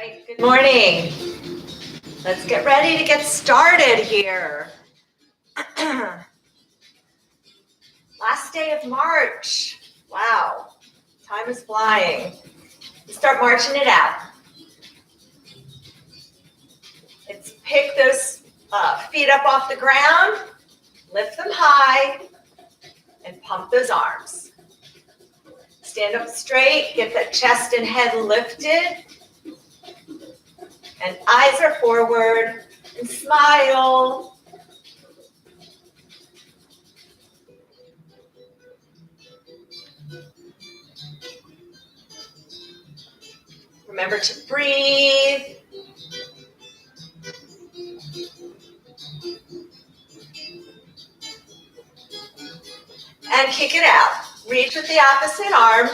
right, good morning. Let's get ready to get started here. Last day of March. Wow, time is flying. Let's start marching it out. Let's pick those feet up off the ground, lift them high, and pump those arms. Stand up straight, get that chest and head lifted. And eyes are forward, and smile. Remember to breathe. And kick it out. Reach with the opposite arm.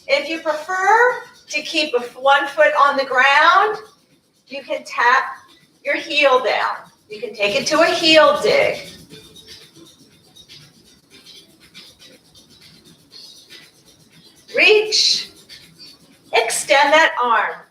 If you prefer to keep one foot on the ground, you can tap your heel down. You can take it to a heel dig. Reach. Extend that arm.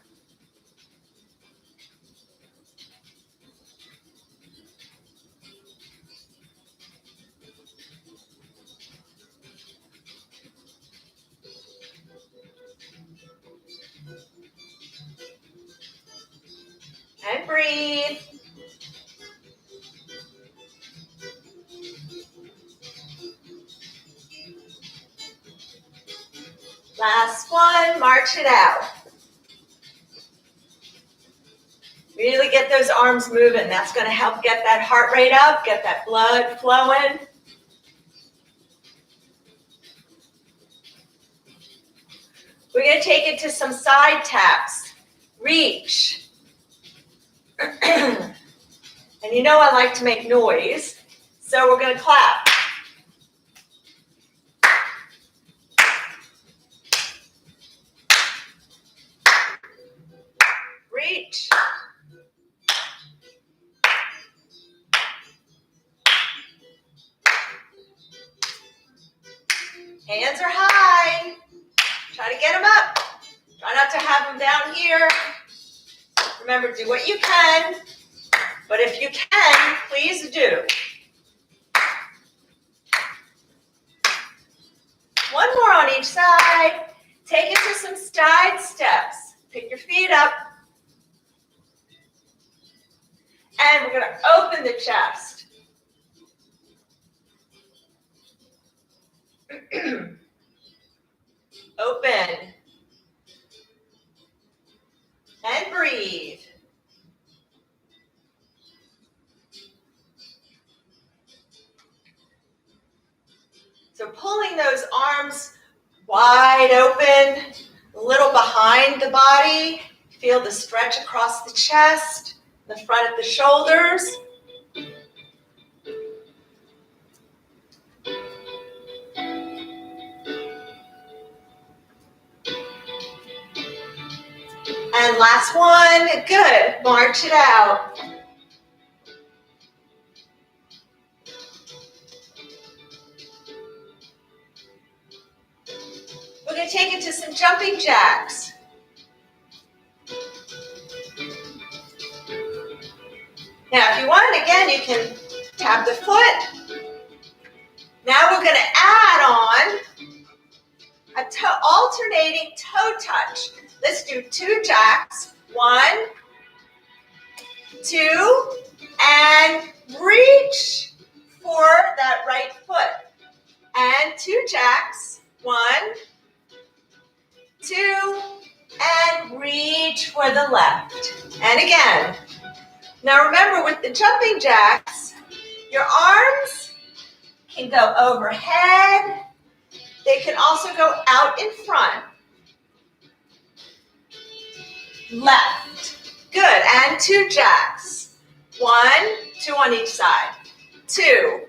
And breathe. Last one, march it out. Really get those arms moving. That's going to help get that heart rate up, get that blood flowing. We're going to take it to some side taps. Reach. And you know I like to make noise, so we're going to clap. Reach. Hands are high. Try to get them up. Try not to have them down here. Remember, do what you can, but if you can, please do. One more on each side. Take it to some side steps. Pick your feet up. And we're going to open the chest. Open. And breathe. So pulling those arms wide open, a little behind the body. Feel the stretch across the chest, the front of the shoulders. And last one, good, march it out. We're going to take it to some jumping jacks. Now if you want it again, you can tap the foot. Now we're going to add on a alternating toe touch. Let's do 2 jacks. 1, 2, and reach for that right foot. And 2 jacks. 1, 2, and reach for the left. And again. Now remember, with the jumping jacks, your arms can go overhead. They can also go out in front. Left. Good. And 2 jacks. 1, 2 on each side. 2.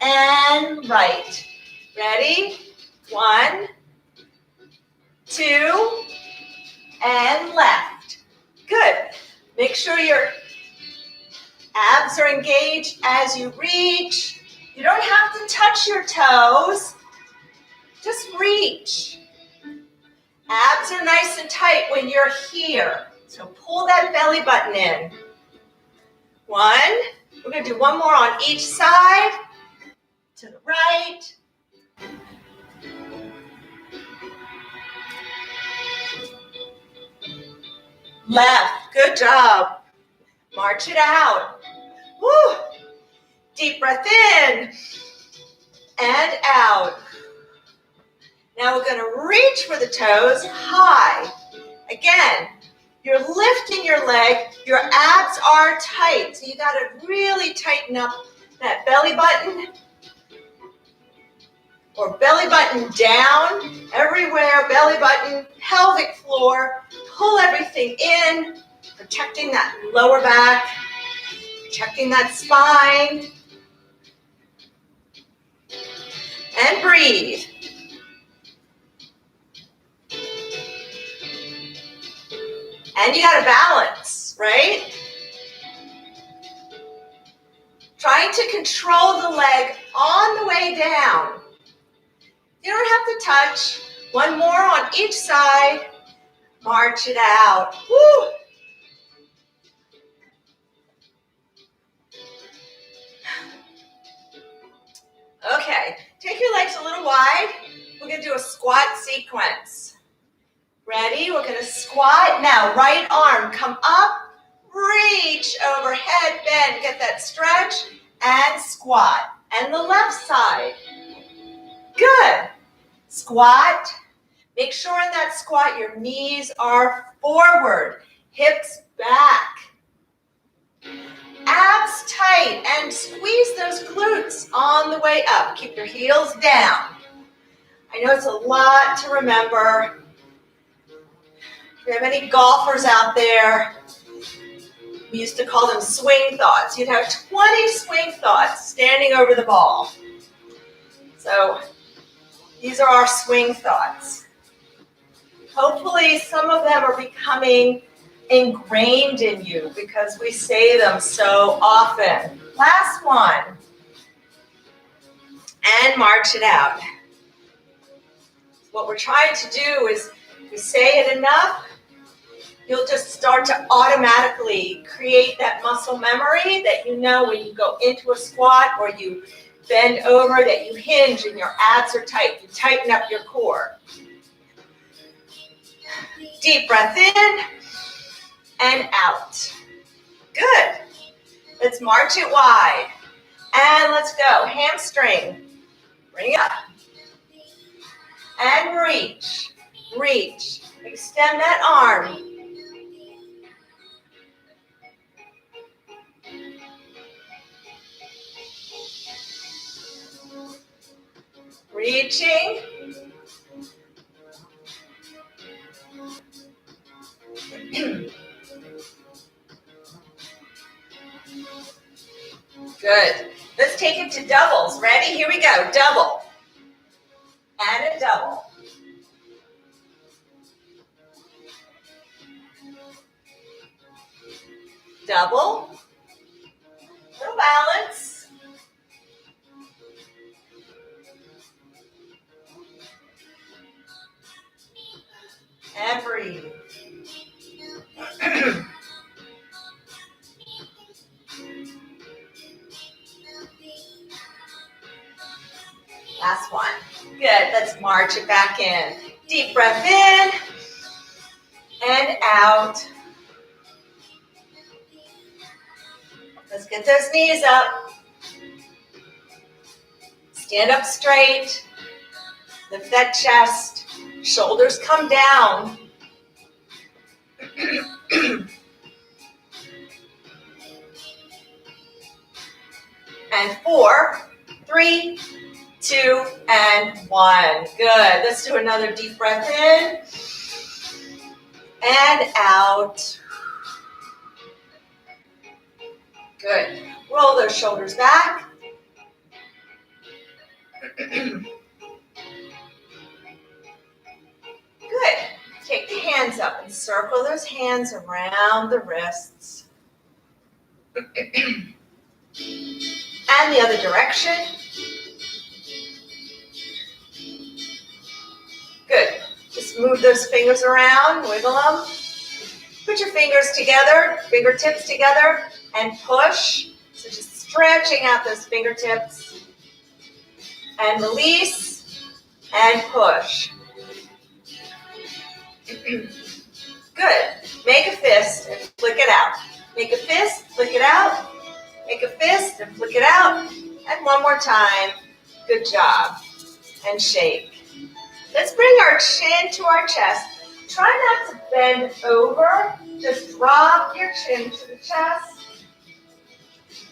And right. Ready? 1, 2, and left. Good. Make sure your abs are engaged as you reach. You don't have to touch your toes. Just reach. Abs are nice and tight when you're here. So pull that belly button in. 1. We're going to do one more on each side. To the right. Left. Good job. March it out. Woo. Deep breath in and out. Now we're going to reach for the toes high. Again, you're lifting your leg. Your abs are tight. So you got to really tighten up that belly button. Or belly button down, everywhere, belly button, pelvic floor, pull everything in, protecting that lower back, protecting that spine, and breathe. And you gotta balance, right? Trying to control the leg on the way down. You don't have to touch. One more on each side. March it out. Woo! Okay, take your legs a little wide. We're gonna do a squat sequence. Ready? We're gonna squat. Now, right arm, come up, reach overhead, bend, get that stretch, and squat. And the left side. Good. Squat. Make sure in that squat your knees are forward, hips back. Abs tight and squeeze those glutes on the way up. Keep your heels down. I know it's a lot to remember. If you have any golfers out there, we used to call them swing thoughts. You'd have 20 swing thoughts standing over the ball. So these are our swing thoughts. Hopefully some of them are becoming ingrained in you because we say them so often. Last one. And march it out. What we're trying to do is, if we say it enough, you'll just start to automatically create that muscle memory that you know when you go into a squat or you bend over that you hinge and your abs are tight. You tighten up your core. Deep breath in and out. Good. Let's march it wide. And let's go. Hamstring. Bring it up. And reach. Reach. Extend that arm. Reaching. Good. Let's take it to doubles. Ready? Here we go. Double. And a double. Double. Little balance. And breathe. Last one. Good. Let's march it back in. Deep breath in and out. Let's get those knees up. Stand up straight. Lift that chest. Shoulders come down. And 4, 3, 2, and 1. Good. Let's do another deep breath in and out. Good. Roll those shoulders back. Good. Take the hands up and circle those hands around the wrists. And the other direction. Good. Just move those fingers around, wiggle them. put your fingers together, fingertips together, and push. So just stretching out those fingertips. And release, and push. Good. Make a fist and flick it out. Make a fist, flick it out. Make a fist and flick it out. And one more time. Good job. And shake. Let's bring our chin to our chest. Try not to bend over. Just drop your chin to the chest.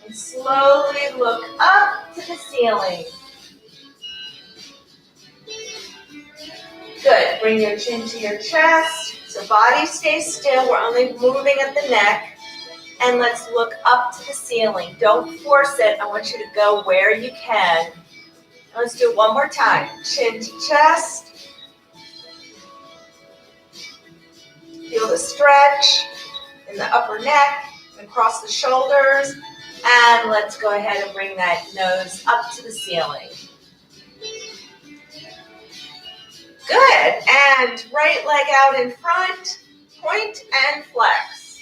And slowly look up to the ceiling. Good. Bring your chin to your chest. So body stays still. We're only moving at the neck. And let's look up to the ceiling. Don't force it. I want you to go where you can. Let's do it one more time. Chin to chest. Feel the stretch in the upper neck and across the shoulders. And let's go ahead and bring that nose up to the ceiling. Good. And right leg out in front. Point and flex.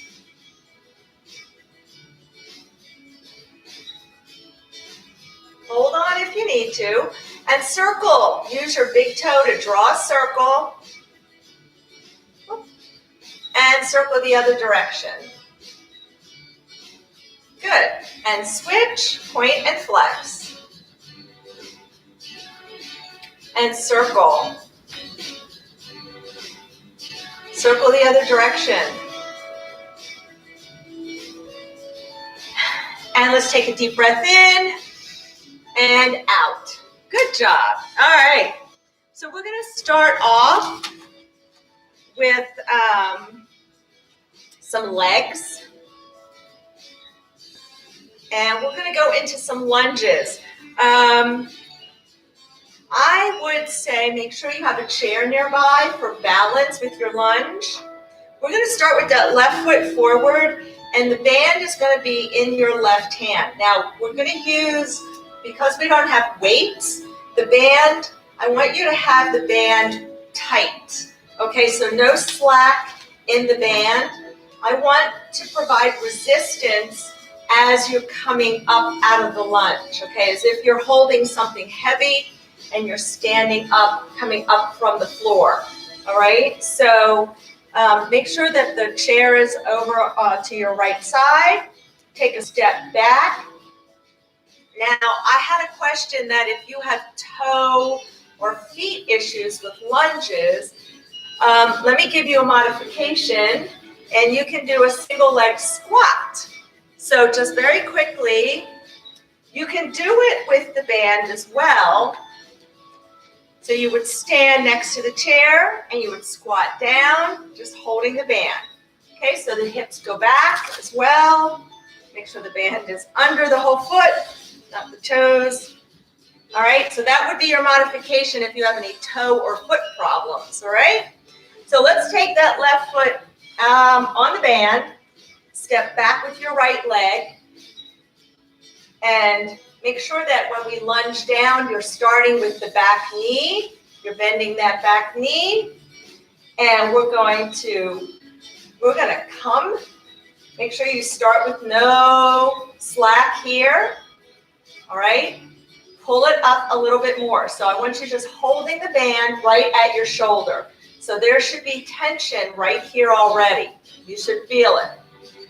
Hold on if you need to. And circle. Use your big toe to draw a circle. And circle the other direction. Good. And switch, point and flex. And circle. Circle the other direction. And let's take a deep breath in and out. Good job. All right. So we're going to start off with some legs. And we're going to go into some lunges. I would say make sure you have a chair nearby for balance with your lunge. We're going to start with that left foot forward, and the band is going to be in your left hand. Now, we're going to use, because we don't have weights, the band, I want you to have the band tight. Okay, so no slack in the band. I want to provide resistance as you're coming up out of the lunge, okay, as if you're holding something heavy and you're standing up, coming up from the floor, all right? So make sure that the chair is over to your right side. Take a step back. Now, I had a question that if you have toe or feet issues with lunges, let me give you a modification, and you can do a single leg squat. So just very quickly, you can do it with the band as well. So you would stand next to the chair and you would squat down, just holding the band. Okay, so the hips go back as well. Make sure the band is under the whole foot, not the toes. All right, so that would be your modification if you have any toe or foot problems, all right? So let's take that left foot on the band, step back with your right leg, and make sure that when we lunge down, you're starting with the back knee. You're bending that back knee. And we're going to come. Make sure you start with no slack here. All right? Pull it up a little bit more. So I want you just holding the band right at your shoulder. So there should be tension right here already. You should feel it.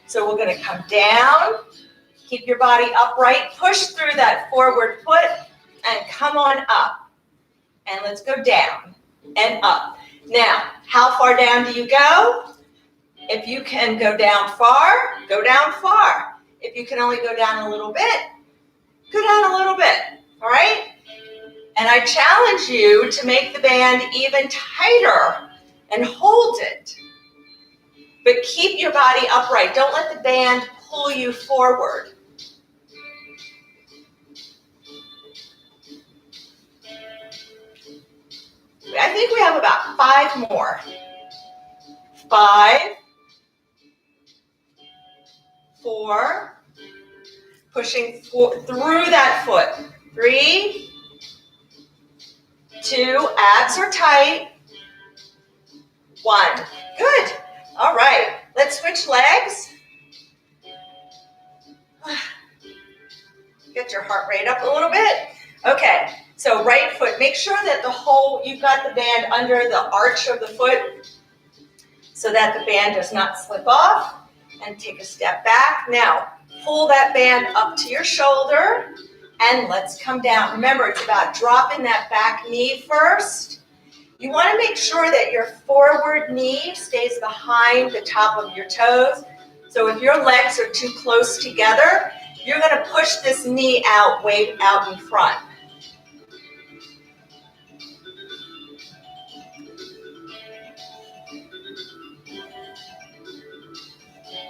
So we're going to come down. Keep your body upright. Push through that forward foot and come on up. And let's go down and up. Now, how far down do you go? If you can go down far, go down far. If you can only go down a little bit, go down a little bit. All right? And I challenge you to make the band even tighter and hold it. But keep your body upright. Don't let the band pull you forward. I think we have about 5 more. 5, 4, pushing through that foot. 3, 2, abs are tight. 1. Good. All right. Let's switch legs. Get your heart rate up a little bit. Okay, so right foot, make sure that you've got the band under the arch of the foot so that the band does not slip off. And take a step back. Now, pull that band up to your shoulder and let's come down. Remember, it's about dropping that back knee first. You want to make sure that your forward knee stays behind the top of your toes. So if your legs are too close together, you're going to push this knee out, way out in front.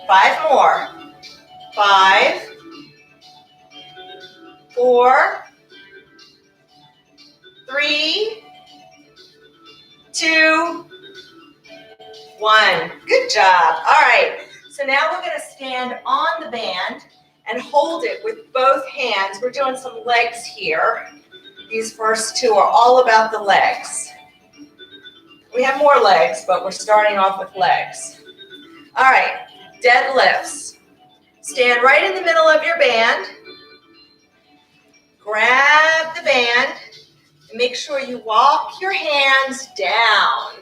Five more. 5, 4, 3, 2, 1. Good job. All right. So now we're going to stand on the band and hold it with both hands. We're doing some legs here. These first two are all about the legs. We have more legs, but we're starting off with legs. All right. Deadlifts. Stand right in the middle of your band. Grab the band and make sure you walk your hands down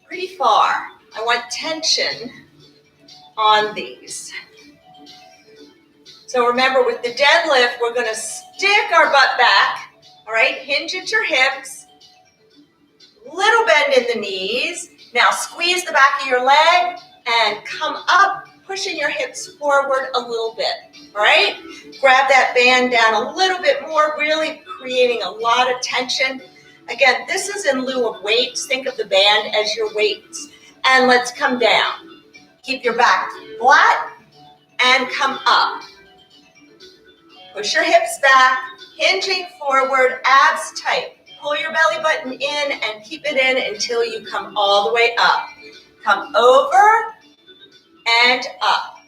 pretty far. I want tension on these. So remember, with the deadlift, we're going to stick our butt back. All right, hinge at your hips. Little bend in the knees. Now squeeze the back of your leg and come up, pushing your hips forward a little bit. All right, grab that band down a little bit more, really creating a lot of tension. Again, this is in lieu of weights. Think of the band as your weights. And let's come down. Keep your back flat and come up. Push your hips back, hinging forward, abs tight. Pull your belly button in and keep it in until you come all the way up. Come over and up.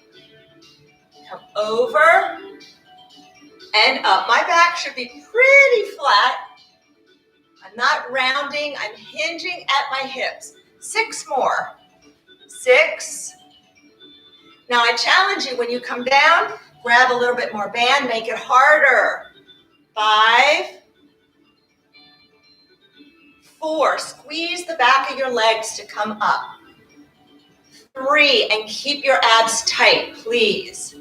Come over and up. My back should be pretty flat. I'm not rounding, I'm hinging at my hips. 6 more. 6. Now I challenge you, when you come down, grab a little bit more band, make it harder. 5, 4, squeeze the back of your legs to come up. 3, and keep your abs tight, please.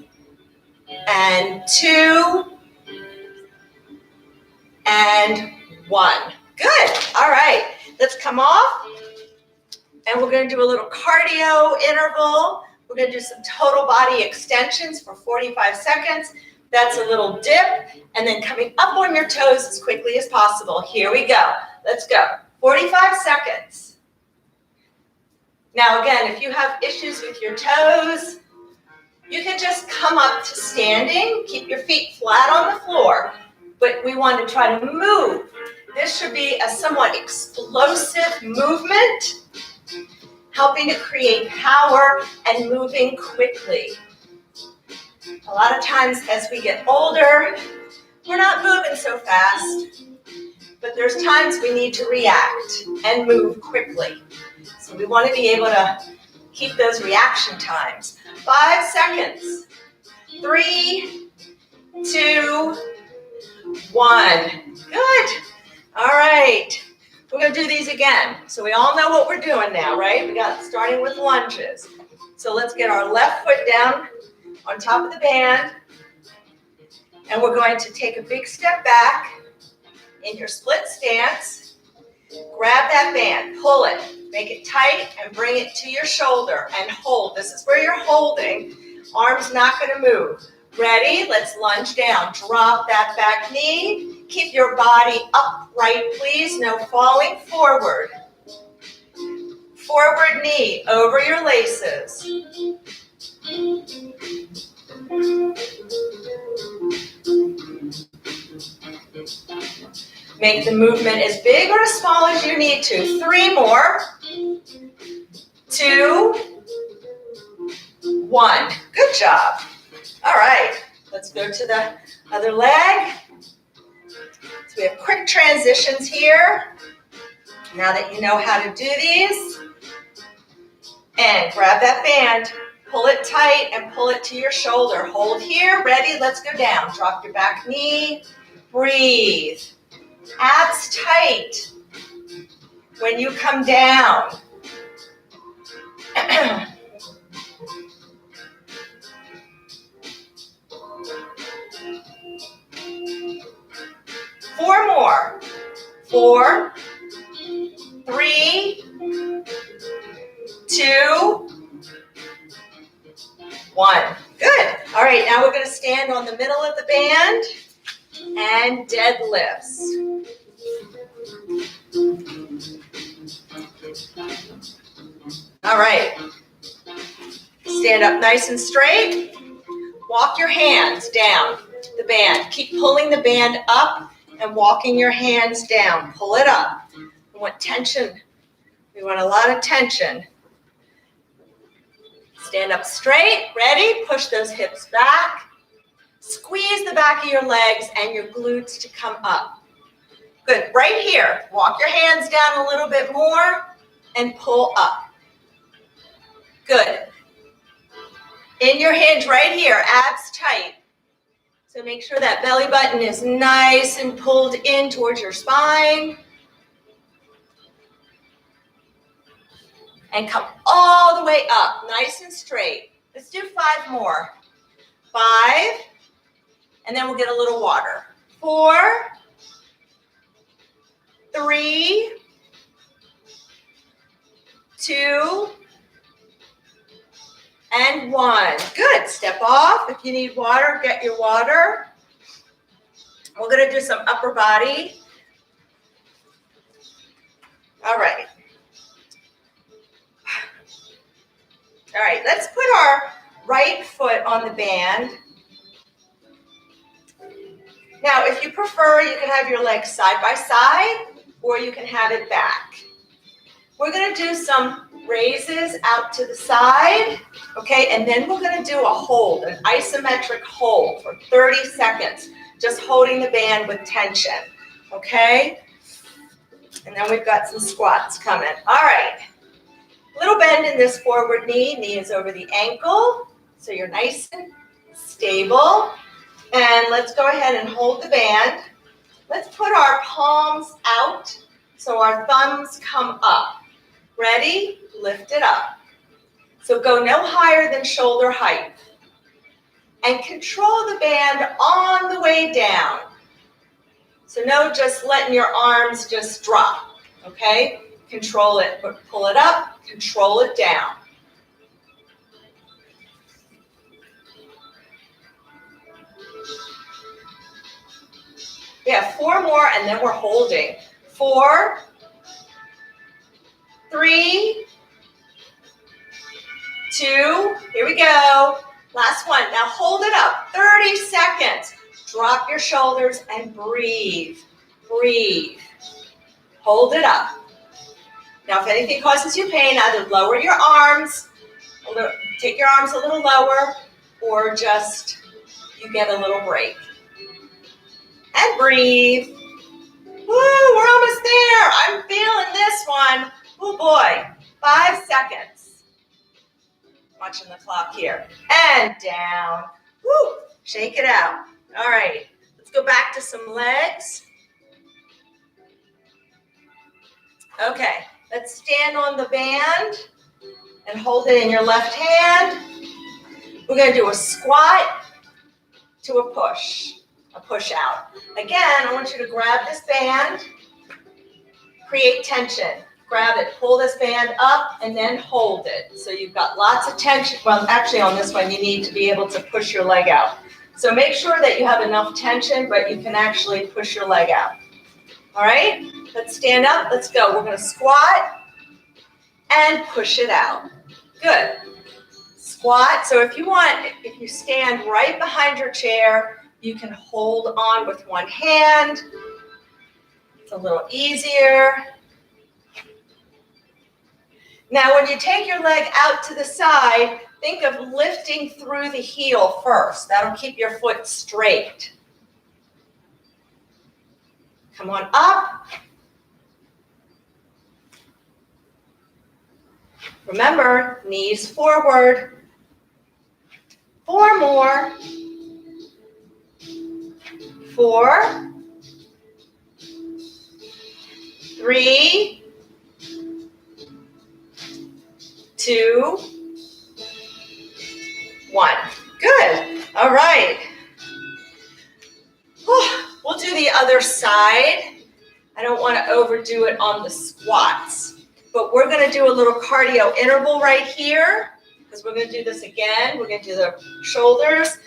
And 2, and 1. Good. All right. Let's come off. And we're going to do a little cardio interval. We're going to do some total body extensions for 45 seconds. That's a little dip. And then coming up on your toes as quickly as possible. Here we go. Let's go. 45 seconds. Now, again, if you have issues with your toes, you can just come up to standing. Keep your feet flat on the floor. But we want to try to move. This should be a somewhat explosive movement, helping to create power and moving quickly. A lot of times as we get older, we're not moving so fast, but there's times we need to react and move quickly. So we want to be able to keep those reaction times. 5 seconds. 3, 2, 1. Good. All right. We're going to do these again. So we all know what we're doing now, right? We got starting with lunges. So let's get our left foot down on top of the band. And we're going to take a big step back in your split stance. Grab that band, pull it, make it tight, and bring it to your shoulder and hold. This is where you're holding. Arms not going to move. Ready? Let's lunge down. Drop that back knee. Keep your body upright, please. No falling forward. Forward knee over your laces. Make the movement as big or as small as you need to. 3 more. 2, 1. Good job. All right. Let's go to the other leg. So we have quick transitions here. Now that you know how to do these. And grab that band, pull it tight and pull it to your shoulder. Hold here, ready, let's go down. Drop your back knee, breathe. Abs tight when you come down. 4 more. 4, 3, 2, 1. Good. All right, now we're going to stand on the middle of the band and deadlifts. All right. Stand up nice and straight. Walk your hands down the band. Keep pulling the band up and walking your hands down. Pull it up. We want tension. We want a lot of tension. Stand up straight. Ready? Push those hips back. Squeeze the back of your legs and your glutes to come up. Good. Right here. Walk your hands down a little bit more and pull up. Good. In your hinge right here, abs tight. So make sure that belly button is nice and pulled in towards your spine. And come all the way up, nice and straight. Let's do 5 more. 5, and then we'll get a little water. 4, 3, 2, and 1. Good. Step off. If you need water, get your water. We're going to do some upper body. All right. All right, let's put our right foot on the band. Now, if you prefer, you can have your legs side by side, or you can have it back. We're going to do some raises out to the side, okay? And then we're going to do a hold, an isometric hold for 30 seconds, just holding the band with tension, okay? And then we've got some squats coming. All right. Little bend in this forward knee. Knee is over the ankle, so you're nice and stable. And let's go ahead and hold the band. Let's put our palms out so our thumbs come up. Ready? Lift it up. So go no higher than shoulder height. And control the band on the way down. So no just letting your arms just drop, okay? Control it, pull it up, control it down. We have 4 more and then we're holding. 4, 3, 2, here we go. Last one. Now hold it up, 30 seconds. Drop your shoulders and breathe. Breathe. Hold it up. Now, if anything causes you pain, either lower your arms, take your arms a little lower, or just you get a little break. And breathe. Woo, we're almost there. I'm feeling this one. Oh boy, 5 seconds. Watching the clock here. And down. Woo, shake it out. All right, let's go back to some legs. Okay. Let's stand on the band and hold it in your left hand. We're going to do a squat to a push out. Again, I want you to grab this band, create tension. Grab it, pull this band up, and then hold it. So you've got lots of tension. Well, actually on this one, you need to be able to push your leg out. So make sure that you have enough tension, but you can actually push your leg out. All right? Let's stand up. Let's go. We're going to squat and push it out. Good. Squat. So if you stand right behind your chair, you can hold on with one hand. It's a little easier. Now, when you take your leg out to the side, think of lifting through the heel first. That'll keep your foot straight. Come on up. Remember, knees forward. 4 more. 4, 3, 2, 1. Good. All right. We'll do the other side. I don't want to overdo it on the squats, but we're going to do a little cardio interval right here because we're going to do this again. We're going to do the shoulders.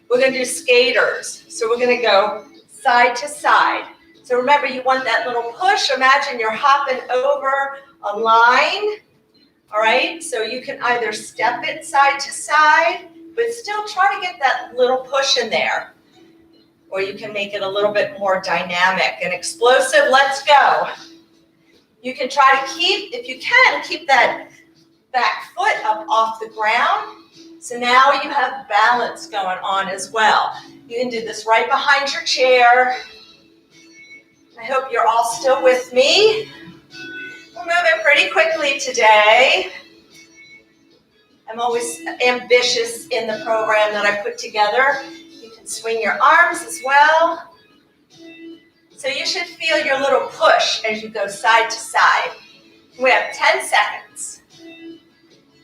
We're going to do skaters. So we're going to go side to side. So remember, you want that little push. Imagine you're hopping over a line. All right, so you can either step it side to side, but still try to get that little push in there. Or you can make it a little bit more dynamic and explosive. Let's go. You can try to keep, if you can, keep that back foot up off the ground. So now you have balance going on as well. You can do this right behind your chair. I hope you're all still with me. We're moving pretty quickly today. I'm always ambitious in the program that I put together. You can swing your arms as well. So you should feel your little push as you go side to side. We have 10 seconds. And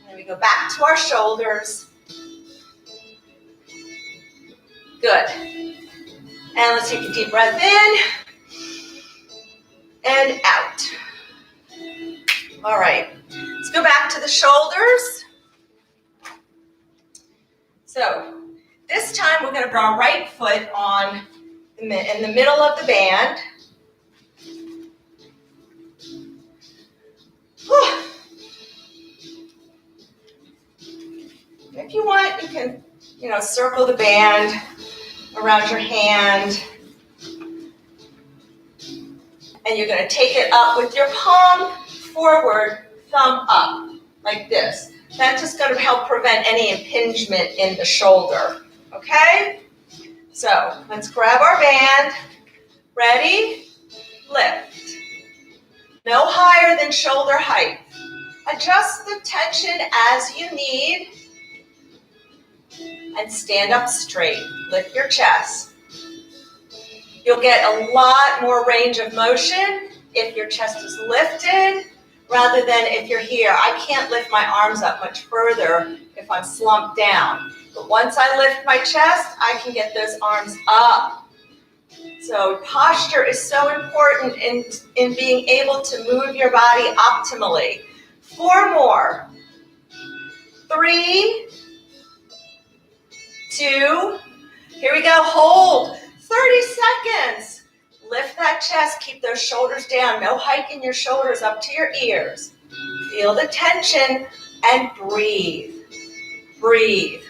then we go back to our shoulders. Good. And let's take a deep breath in and out. All right. Let's go back to the shoulders. So this time we're going to put our right foot on in the middle of the band. If you want, you can, circle the band around your hand. And you're going to take it up with your palm forward, thumb up, like this. That's just going to help prevent any impingement in the shoulder, okay? So let's grab our band. Ready? Lift. No higher than shoulder height. Adjust the tension as you need. And stand up straight. Lift your chest. You'll get a lot more range of motion if your chest is lifted rather than if you're here. I can't lift my arms up much further if I'm slumped down. But once I lift my chest, I can get those arms up. So posture is so important in being able to move your body optimally. 4 more. 3, 2, here we go, hold. 30 seconds. Lift that chest, keep those shoulders down. No hike in your shoulders up to your ears. Feel the tension and breathe. Breathe.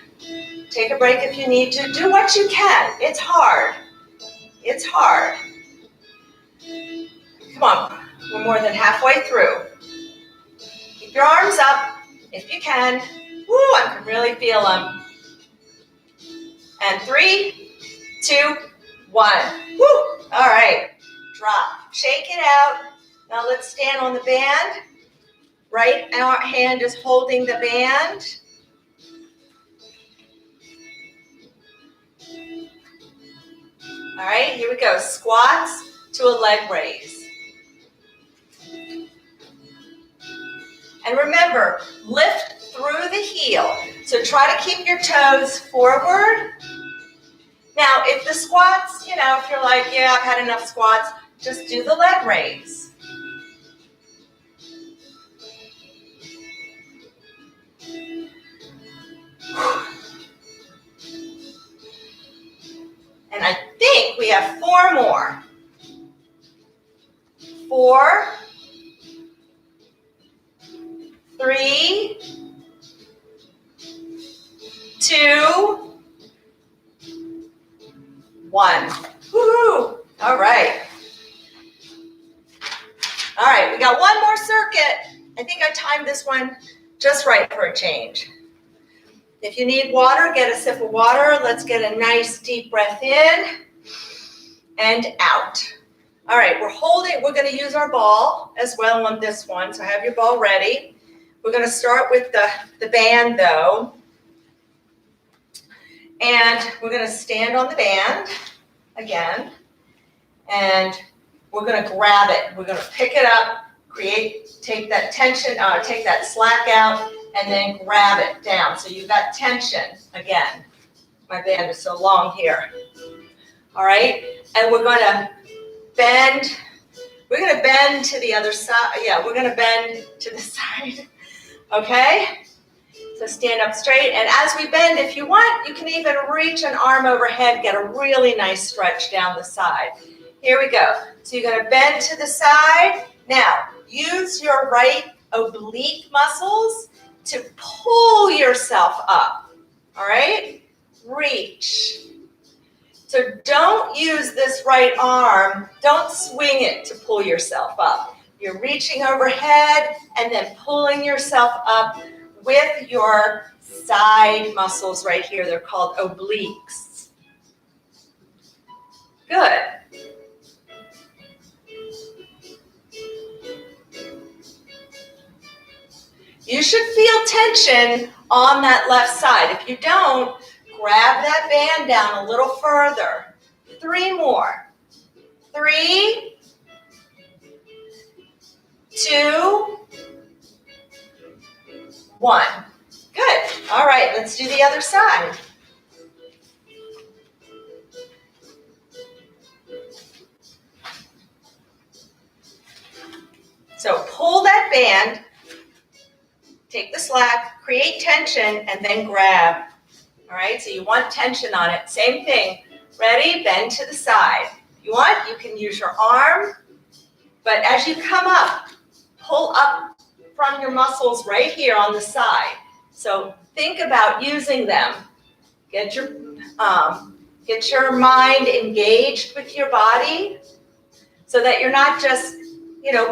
Take a break if you need to. Do what you can. It's hard. It's hard. Come on, we're more than halfway through. Keep your arms up if you can. Woo, I can really feel them. And 3, 2, 1. Woo! All right. Drop. Shake it out. Now let's stand on the band. Right hand is holding the band. All right, here we go. Squats to a leg raise. And remember, lift through the heel. So try to keep your toes forward. Now, if the squats, if you're like, yeah, I've had enough squats, just do the leg raise. And I think we have 4 more. 4, 3, 2, 1. Woohoo! All right. All right, we got one more circuit. I think I timed this one just right for a change. If you need water, get a sip of water. Let's get a nice deep breath in and out. All right, we're going to use our ball as well on this one. So have your ball ready. We're going to start with the band though. And we're going to stand on the band again. And we're going to grab it. We're going to pick it up, take that tension, take that slack out, and then grab it down. So you've got tension again. My band is so long here. All right, and we're going to bend. We're going to bend to the other side. Yeah, we're going to bend to the side. Okay, so stand up straight. And as we bend, if you want, you can even reach an arm overhead, get a really nice stretch down the side. Here we go. So you're going to bend to the side. Now, use your right oblique muscles to pull yourself up. All right, reach. So don't use this right arm, don't swing it to pull yourself up. You're reaching overhead and then pulling yourself up with your side muscles right here. They're called obliques. Good. You should feel tension on that left side. If you don't, grab that band down a little further. 3 more. 3, 2, 1. Good. All right, let's do the other side. So pull that band, take the slack, create tension, and then grab. All right, so you want tension on it. Same thing. Ready? Bend to the side. If you want, you can use your arm, but as you come up, pull up from your muscles right here on the side. So think about using them. Get your mind engaged with your body so that you're not just,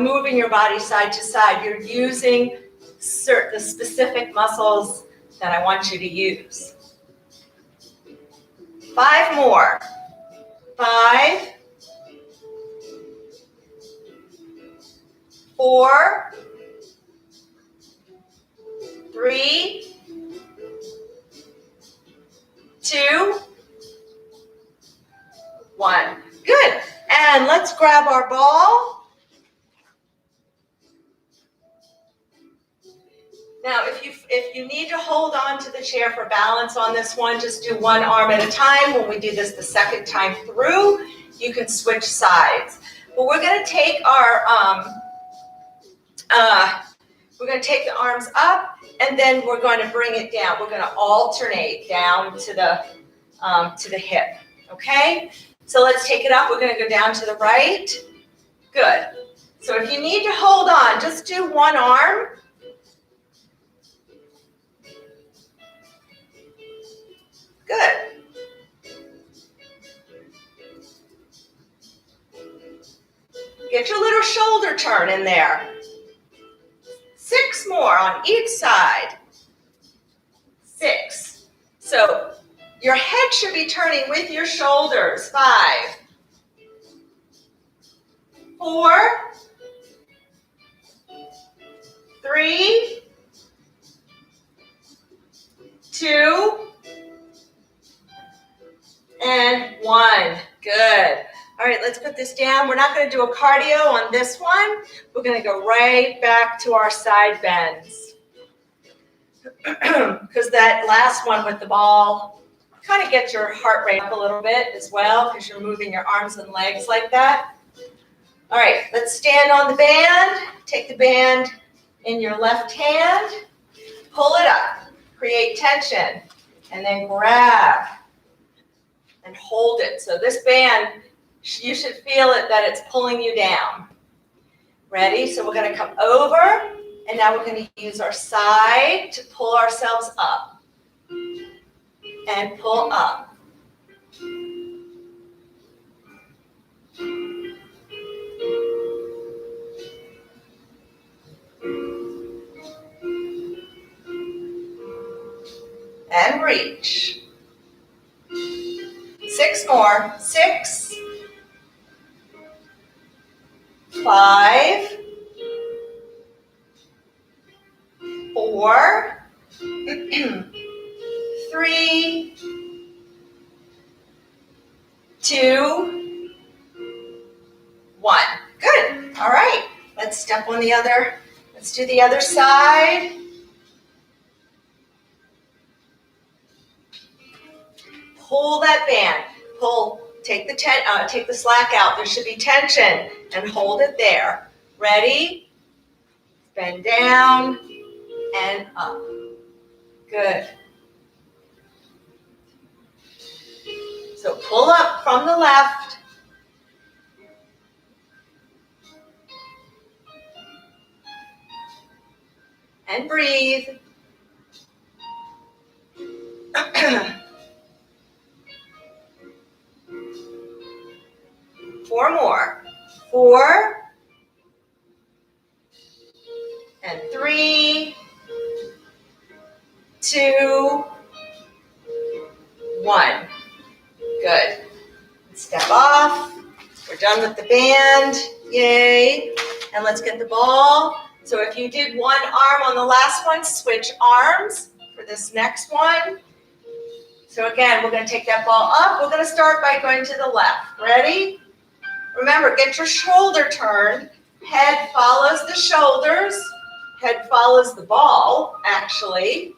moving your body side to side. You're using the specific muscles that I want you to use. 5 more. 5, 4, 3, 2, 1. Good. And let's grab our ball. Now, if you need to hold on to the chair for balance on this one, just do one arm at a time. When we do this the second time through, you can switch sides. But we're going to take our the arms up, and then we're going to bring it down. We're going to alternate down to the hip. Okay? So let's take it up. We're going to go down to the right. Good. So if you need to hold on, just do one arm. Good. Get your little shoulder turn in there. 6 more on each side. 6. So your head should be turning with your shoulders. 5, 4, 3, 2, and 1. Good. All right, let's put this down. We're not going to do a cardio on this one. We're going to go right back to our side bends. Because that last one with the ball kind of gets your heart rate up a little bit as well, because you're moving your arms and legs like that. All right, let's stand on the band. Take the band in your left hand. Pull it up. Create tension. And then grab. And hold it. So this band, you should feel it that it's pulling you down. Ready? So we're going to come over, and now we're going to use our side to pull ourselves up. And pull up. And reach. 6 more. 6, 5, 4, 3, 2, 1. Good. All right. Let's step on the other. Let's do the other side. Pull that band. Pull. Take the slack out. There should be tension, and hold it there. Ready? Bend down and up. Good. So pull up from the left. And breathe. 4 more. 4 and 3, 2, 1. Good. Step off. We're done with the band. Yay. And let's get the ball. So if you did one arm on the last one, switch arms for this next one. So again, we're going to take that ball up. We're going to start by going to the left. Ready? Remember, get your shoulder turned. Head follows the shoulders. Head follows the ball, actually.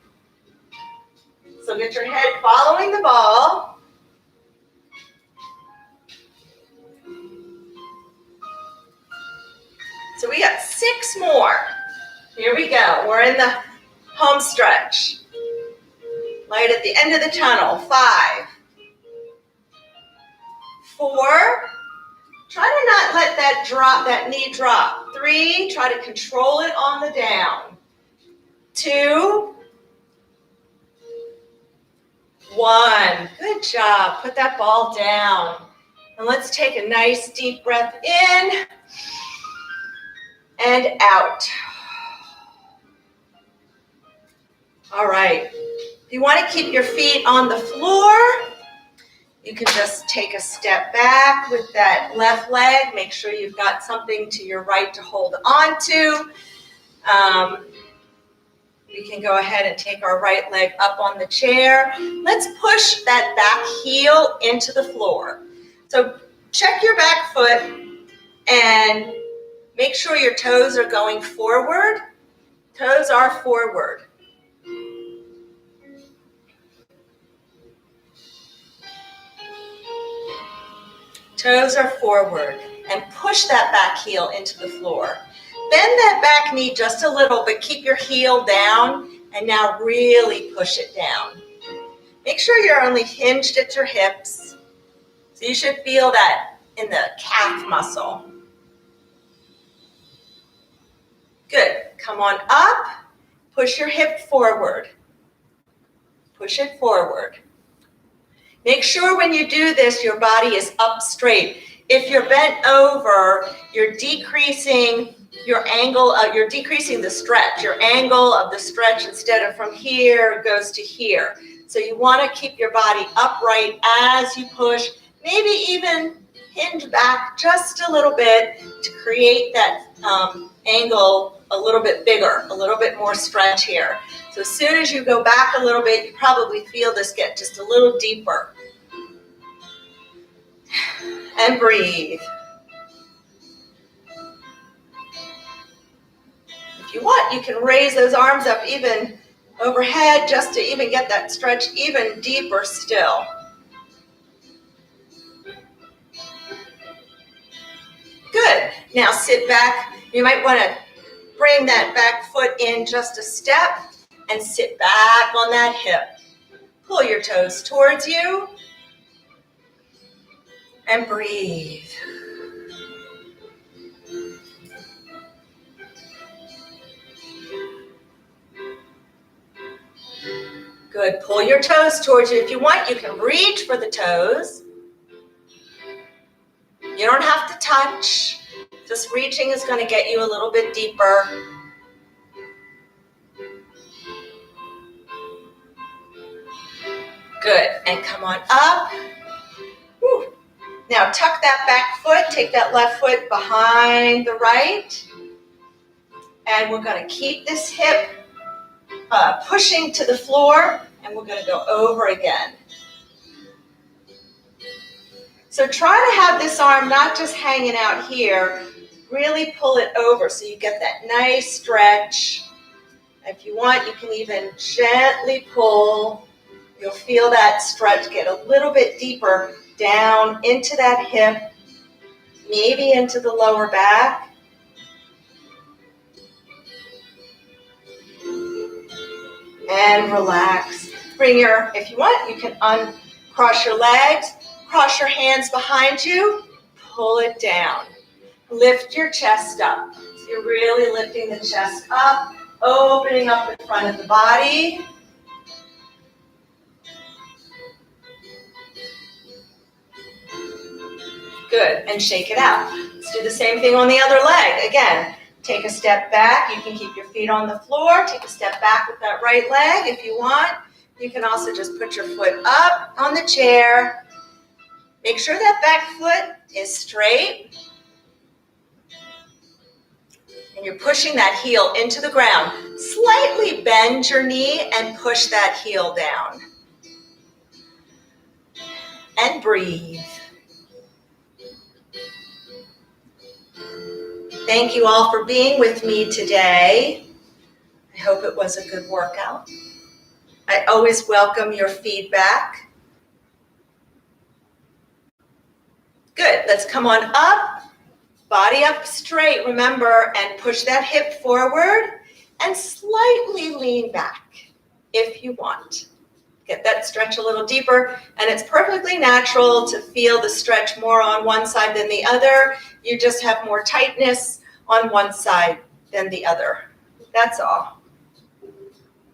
So get your head following the ball. So we got 6 more. Here we go. We're in the home stretch. Light at the end of the tunnel. 5, 4. Try to not let that knee drop. 3, try to control it on the down. 2, 1. Good job. Put that ball down. And let's take a nice deep breath in and out. All right. If you want to keep your feet on the floor, you can just take a step back with that left leg. Make sure you've got something to your right to hold on to. We can go ahead and take our right leg up on the chair. Let's push that back heel into the floor. So check your back foot and make sure your toes are going forward. Toes are forward. Toes are forward, and push that back heel into the floor. Bend that back knee just a little, but keep your heel down, and now really push it down. Make sure you're only hinged at your hips. So you should feel that in the calf muscle. Good. Come on up. Push your hip forward. Push it forward. Make sure when you do this, your body is up straight. If you're bent over, you're decreasing your angle, you're decreasing the stretch. Your angle of the stretch, instead of from here, goes to here. So you want to keep your body upright as you push, maybe even hinge back just a little bit to create that angle a little bit bigger, a little bit more stretch here. So as soon as you go back a little bit, you probably feel this get just a little deeper. And breathe. If you want, you can raise those arms up even overhead just to even get that stretch even deeper still. Good. Now sit back. You might want to bring that back foot in just a step and sit back on that hip. Pull your toes towards you and breathe. Good. Pull your toes towards you. If you want, you can reach for the toes. You don't have to touch. Just reaching is going to get you a little bit deeper. Good. And come on up. Whew. Now tuck that back foot. Take that left foot behind the right. And we're going to keep this hip pushing to the floor, and we're going to go over again. So try to have this arm not just hanging out here, really pull it over so you get that nice stretch. If you want, you can even gently pull. You'll feel that stretch get a little bit deeper down into that hip, maybe into the lower back. And relax. If you want, you can uncross your legs, cross your hands behind you, pull it down. Lift your chest up. So you're really lifting the chest up, opening up the front of the body. Good, and shake it out. Let's do the same thing on the other leg. Again, take a step back. You can keep your feet on the floor. Take a step back with that right leg if you want. You can also just put your foot up on the chair. Make sure that back foot is straight. And you're pushing that heel into the ground. Slightly bend your knee and push that heel down. And breathe. Thank you all for being with me today. I hope it was a good workout. I always welcome your feedback. Good, let's come on up, body up straight, remember, and push that hip forward and slightly lean back if you want. Get that stretch a little deeper, and it's perfectly natural to feel the stretch more on one side than the other. You just have more tightness on one side than the other. That's all.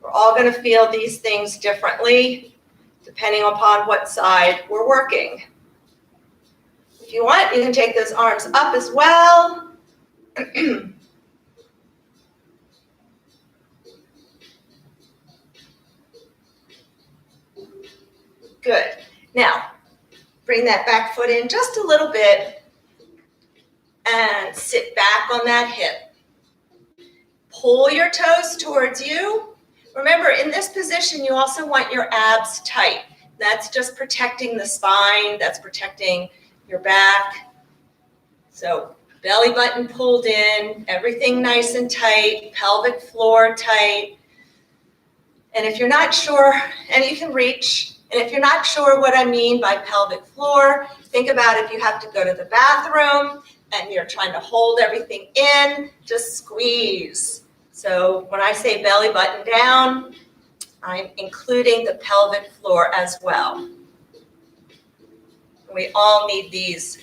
We're all going to feel these things differently depending upon what side we're working. If you want, you can take those arms up as well. Good. Now, bring that back foot in just a little bit and sit back on that hip. Pull your toes towards you. Remember, in this position, you also want your abs tight. That's just protecting the spine. That's protecting your back. So belly button pulled in, everything nice and tight, pelvic floor tight. And if you're not sure, and you can reach, and if you're not sure what I mean by pelvic floor, think about if you have to go to the bathroom and you're trying to hold everything in, just squeeze. So when I say belly button down, I'm including the pelvic floor as well. We all need those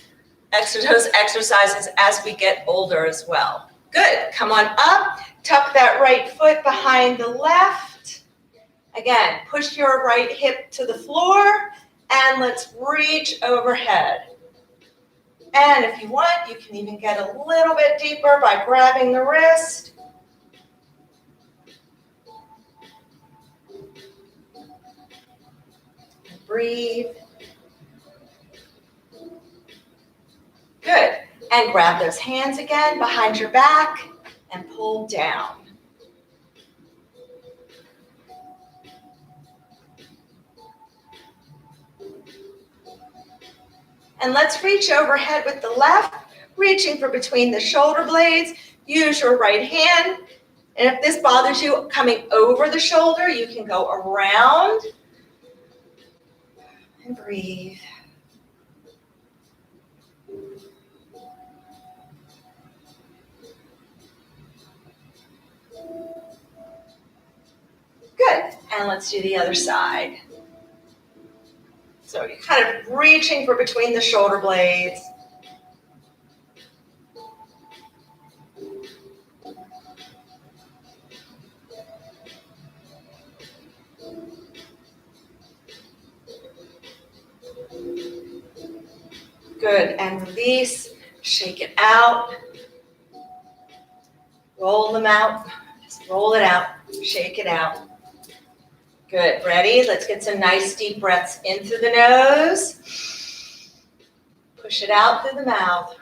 exercises as we get older as well. Good, come on up, tuck that right foot behind the left. Again, push your right hip to the floor, and let's reach overhead. And if you want, you can even get a little bit deeper by grabbing the wrist. Breathe. Good. And grab those hands again behind your back and pull down. And let's reach overhead with the left, reaching for between the shoulder blades. Use your right hand. And if this bothers you coming over the shoulder, you can go around and breathe. Good. And let's do the other side. So you're kind of reaching for between the shoulder blades. Good, and release, shake it out. Roll them out, just roll it out, shake it out. Good, ready? Let's get some nice deep breaths in through the nose. Push it out through the mouth.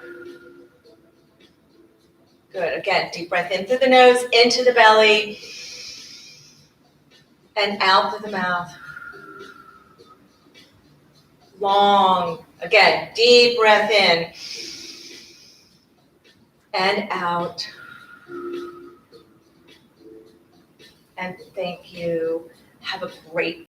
Good, again, deep breath in through the nose, into the belly. and out through the mouth. Long. Again, deep breath in and out. And thank you. Have a great